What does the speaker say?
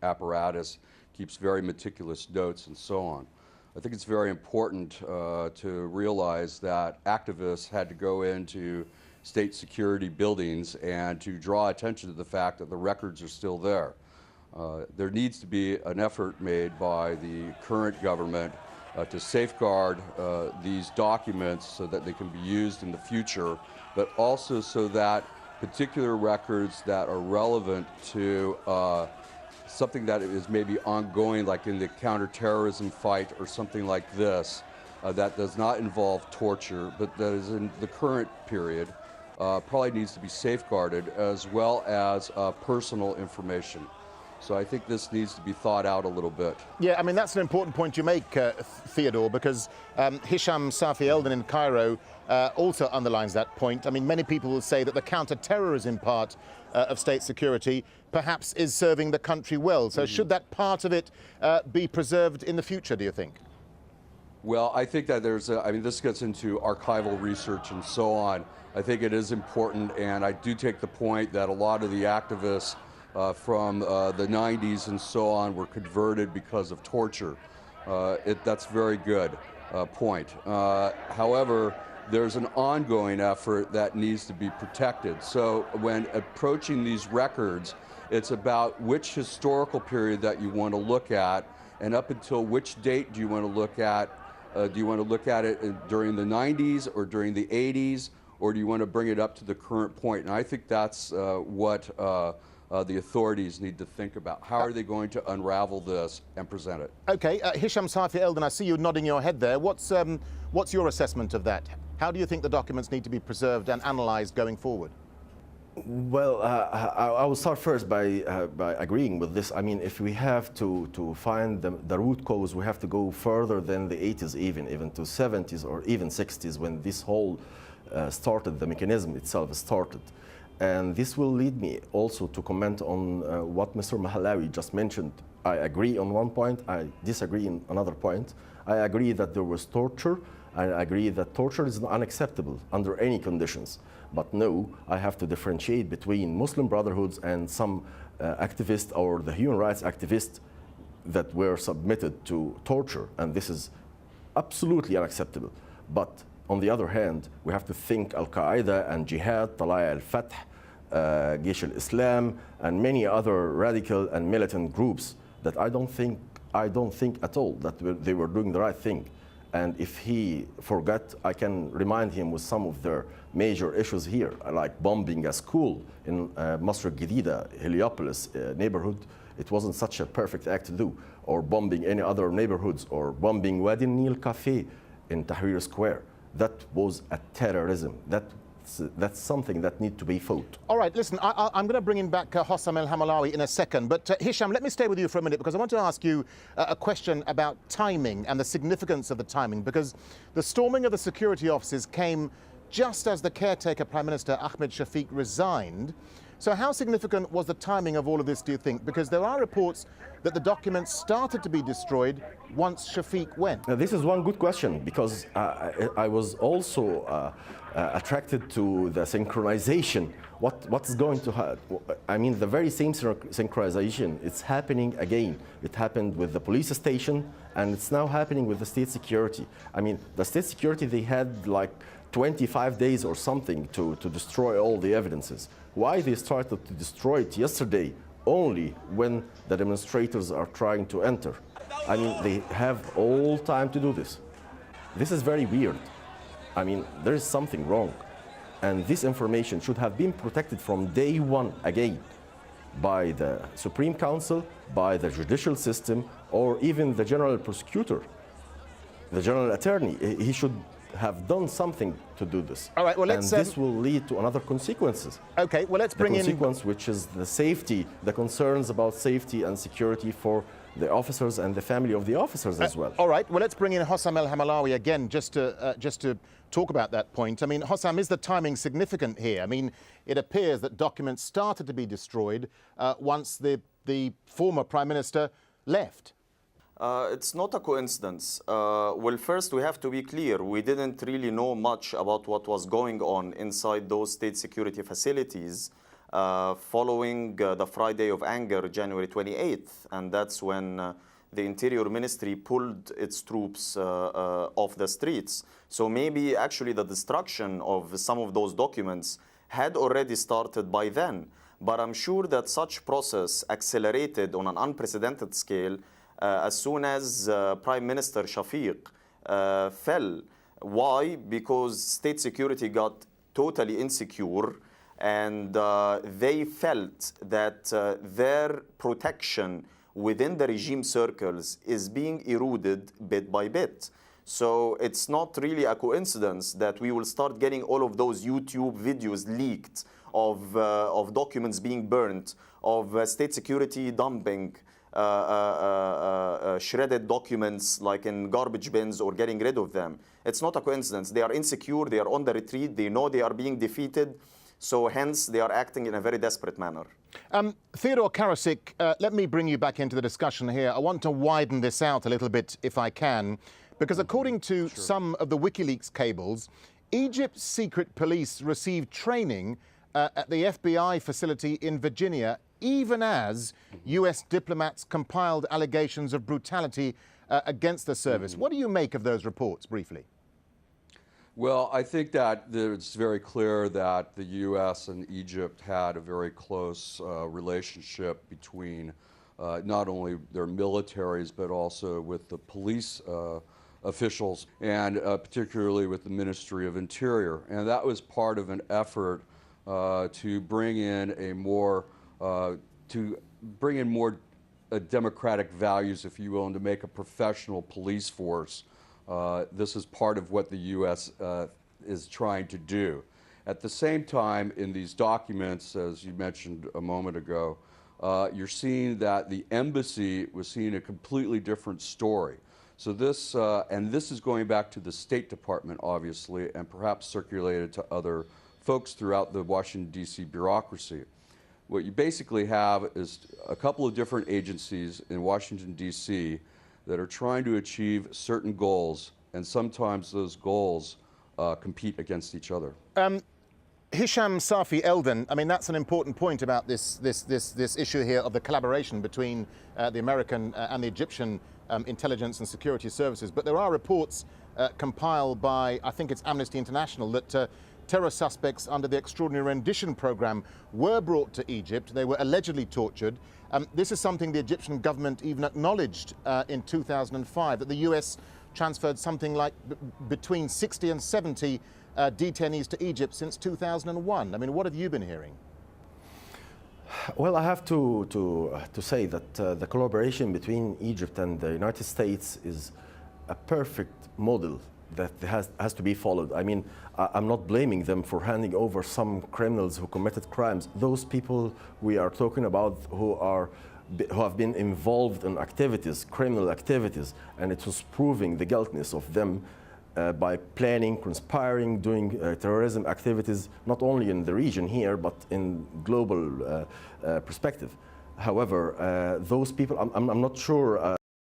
apparatus, keeps very meticulous notes and so on. I think it's very important to realize that activists had to go into state security buildings and to draw attention to the fact that the records are still there. There needs to be an effort made by the current government to safeguard these documents so that they can be used in the future, but also so that particular records that are relevant to something that is maybe ongoing, like in the counterterrorism fight or something like this, that does not involve torture, but that is in the current period, probably needs to be safeguarded, as well as personal information. So I think this needs to be thought out a little bit. Yeah, I mean, that's an important point you make, Theodore, because Hisham Safi Eldon in Cairo also underlines that point. I mean, many people will say that the counter-terrorism part of state security perhaps is serving the country well. So should that part of it be preserved in the future, do you think? Well, I think that I mean, this gets into archival research and so on. I think it is important, and I do take the point that a lot of the activists from the 90s and so on were converted because of torture. That's a very good point. However, there's an ongoing effort that needs to be protected. So when approaching these records, it's about which historical period that you want to look at, and up until which date do you want to look at. Do you want to look at it during the 90s or during the 80s, or do you want to bring it up to the current point? And I think that's what the authorities need to think about. How are they going to unravel this and present it? Okay, Hisham Safi Eldon, I see you nodding your head there. What's your assessment of that? How do you think the documents need to be preserved and analysed going forward? Well, I will start first by agreeing with this. I mean, if we have to find the root cause, we have to go further than the 80s, even to 70s or even 60s, when this whole started, the mechanism itself started. And this will lead me also to comment on what Mr. Mahlawi just mentioned. I agree on one point, I disagree on another point. I agree that there was torture. I agree that torture is unacceptable under any conditions. But no, I have to differentiate between Muslim Brotherhoods and some activists or the human rights activists that were submitted to torture, and this is absolutely unacceptable. But on the other hand, we have to think Al-Qaeda and Jihad, Talaya al-Fath, Jaish al-Islam, and many other radical and militant groups that I don't think at all that they were doing the right thing. And if he forgot, I can remind him with some of their major issues here, like bombing a school in Masr al-Jadida, Heliopolis neighborhood. It wasn't such a perfect act to do. Or bombing any other neighborhoods, or bombing Wadi Nil Cafe in Tahrir Square. That was a terrorism. That's something that needs to be fought. All right, listen, I'm going to bring in back Hossam El-Hamalawi in a second, but Hisham, let me stay with you for a minute, because I want to ask you a question about timing and the significance of the timing, because the storming of the security offices came just as the caretaker Prime Minister Ahmed Shafiq resigned. So how significant was the timing of all of this, do you think? Because there are reports that the documents started to be destroyed once Shafiq went. Now, this is one good question, because I was also attracted to the synchronization. What's going to happen? I mean, the very same synchronization, it's happening again. It happened with the police station, and it's now happening with the state security. I mean, the state security, they had like 25 days or something to destroy all the evidences. Why they started to destroy it yesterday, only when the demonstrators are trying to enter? I mean, they have all time to do this. This is very weird. I mean, there is something wrong. And this information should have been protected from day one again by the Supreme Council, by the judicial system, or even the general prosecutor, the general attorney. He should have done something to do this. All right, well, and this will lead to another consequences. Okay, well, let's bring in... The consequence, which is the safety, the concerns about safety and security for the officers and the family of the officers as well. All right, well, let's bring in Hossam El-Hamalawi again, just to talk about that point. I mean, Hossam, is the timing significant here? I mean, it appears that documents started to be destroyed once the former Prime Minister left. It's not a coincidence. Well, first we have to be clear. We didn't really know much about what was going on inside those state security facilities following the Friday of Anger, January 28th. And that's when the Interior Ministry pulled its troops off the streets. So maybe actually the destruction of some of those documents had already started by then. But I'm sure that such process accelerated on an unprecedented scale as soon as Prime Minister Shafiq fell. Why? Because state security got totally insecure, and they felt that their protection within the regime circles is being eroded bit by bit. So it's not really a coincidence that we will start getting all of those YouTube videos leaked of documents being burnt, of state security dumping shredded documents like in garbage bins or getting rid of them. It's not a coincidence. They are insecure, they are on the retreat, they know they are being defeated, so hence they are acting in a very desperate manner. Theodore Karasik, let me bring you back into the discussion here. I want to widen this out a little bit, if I can, because according to some of the WikiLeaks cables, Egypt's secret police received training at the FBI facility in Virginia, even as US diplomats compiled allegations of brutality against the service. What do you make of those reports, briefly? Well, I think that it's very clear that the U.S. and Egypt had a very close relationship between not only their militaries, but also with the police officials, and particularly with the Ministry of Interior. And that was part of an effort to bring in a more, democratic values, if you will, and to make a professional police force. This is part of what the U.S. Is trying to do. At the same time, in these documents, as you mentioned a moment ago, you're seeing that the embassy was seeing a completely different story. So this, and this is going back to the State Department, obviously, and perhaps circulated to other folks throughout the Washington, D.C. bureaucracy. What you basically have is a couple of different agencies in Washington, D.C. that are trying to achieve certain goals, and sometimes those goals compete against each other. Hisham Safi Eldon, I mean, that's an important point about this issue here of the collaboration between the American and the Egyptian intelligence and security services. But there are reports compiled by, I think it's Amnesty International, that terror suspects under the Extraordinary Rendition Program were brought to Egypt. They were allegedly tortured. This is something the Egyptian government even acknowledged in 2005, that the US transferred something like between 60 and 70 detainees to Egypt since 2001. I mean, what have you been hearing? Well, I have to say that the collaboration between Egypt and the United States is a perfect model that has to be followed. I mean, I'm not blaming them for handing over some criminals who committed crimes. Those people we are talking about who have been involved in activities, criminal activities, and it was proving the guiltiness of them by planning, conspiring, doing terrorism activities, not only in the region here, but in global perspective. However, those people, I'm not sure